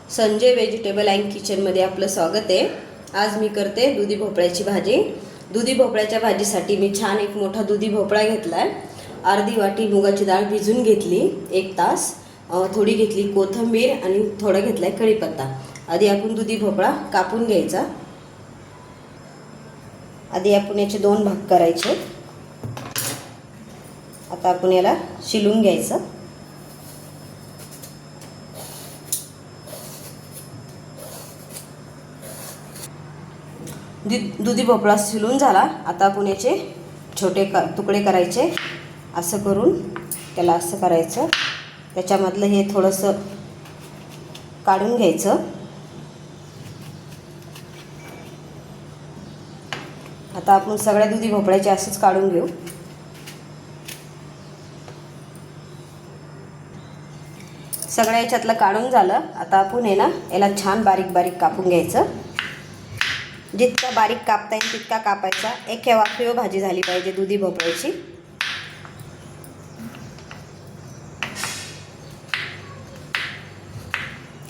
Sanjay vegetable and किचनमध्ये आपलं स्वागत आहे। आज मी करते दुधी भोपळ्याची भाजी। दुधी भोपळ्याच्या भाजीसाठी मी छान एक मोठा दुधी भोपळा घेतलाय। अर्धी वाटी मुगाची डाळ भिजून घेतली 1 तास, थोडी घेतली कोथिंबीर आणि थोडा घेतलाय कढीपत्ता। आधी आपण दुधी भोपळा कापून घ्यायचा। आधी आपण याचे 2 भाग करायचे। आता आपण याला शिलून घ्यायचं। दुधी भोपळा शिलून झाला। आता आपण याचे छोटे तुकडे करायचे। असं करून त्याला असं करायचं। त्याच्यामधलं हे थोडंसं काढून घ्यायचं। आता आपण सगळ्या दुधी भोपळ्याचे असंच काढून घेऊ। सगळ्या याच्यातलं काढून झालं। आता आपण आहे ना याला छान बारीक बारीक कापून घ्यायचं। जितका बारीक कापता येईल तितका कापायचा। एका वाफेवर भाजी झाली पाहिजे दुधी भोपळ्याची।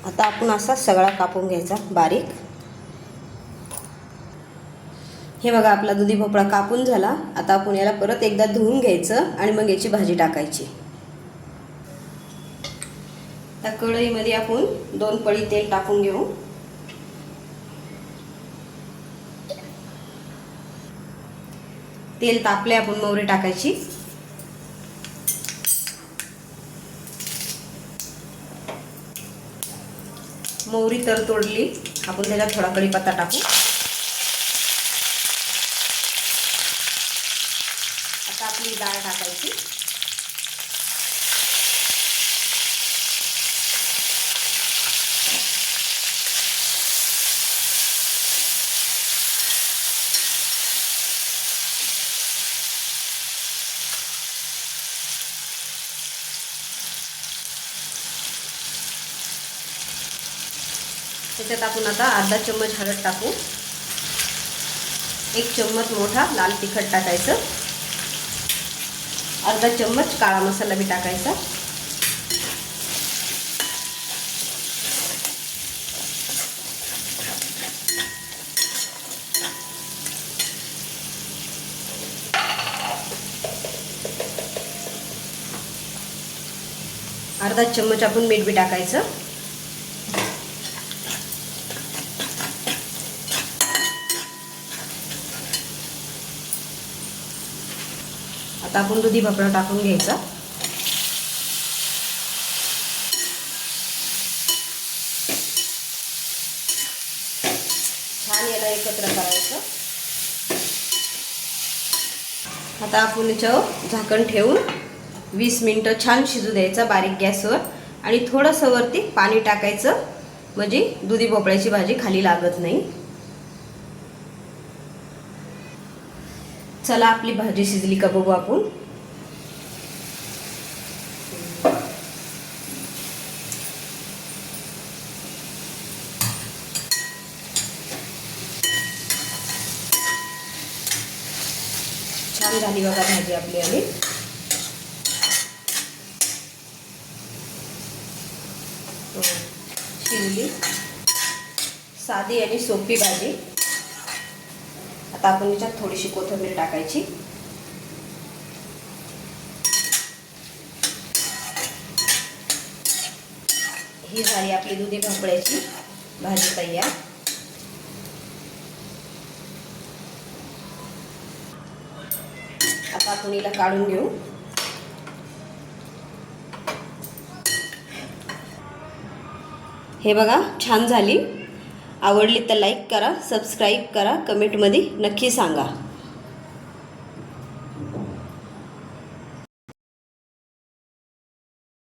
आता आपण असा सगळा कापून घ्यायचा बारीक। हे बघा आपला दुधी भोपळा कापून झाला। आता आपण याला परत एकदा धुवून घ्यायचं आणि मग याची भाजी टाकायची। त्या कढईमध्ये आपण 2 पळी तेल टाकून घेऊ। तेल तापले आपण मोहरी टाकायची। मोहरी तर तोडली आपण त्याच्यात थोडा कढीपत्ता टाकू। आता आपली डाळ टाकायची। त्याच्यात आपण आता अर्धा चम्मच हळद टाकू। 1 चम्मच मोठा लाल तिखट टाकायचं। अर्धा चम्मच काळा मसाला भी टाकायचा। अर्धा चम्मच आपण मीठ भी टाकायचं। आता आपण दुधी भोपळा टाकून घ्यायचा। छान याला एकत्र करायचं। आता आपण याच्यावर झाकण ठेवून 20 मिनिटं छान शिजू द्यायचा बारीक गॅसवर आणि थोडंसं वरती पाणी टाकायचं म्हणजे दुधी भोपळ्याची भाजी खाली लागत नाही। चला आपली भाजी शिजली का बघू आपण। छान झाली बघा भाजी आपली आली। शिजली साधी आणि सोपी भाजी। आता आपण याच्यात थोडीशी कोथिंबीर टाकायची। ही झाली आपली दुधी भोपळ्याची भाजी तयार। आता आपण हिला काढून घेऊ। हे बघा छान झाली। आवडली तर लाईक करा, सबस्क्राईब करा, कमेंटमध्ये नक्की सांगा।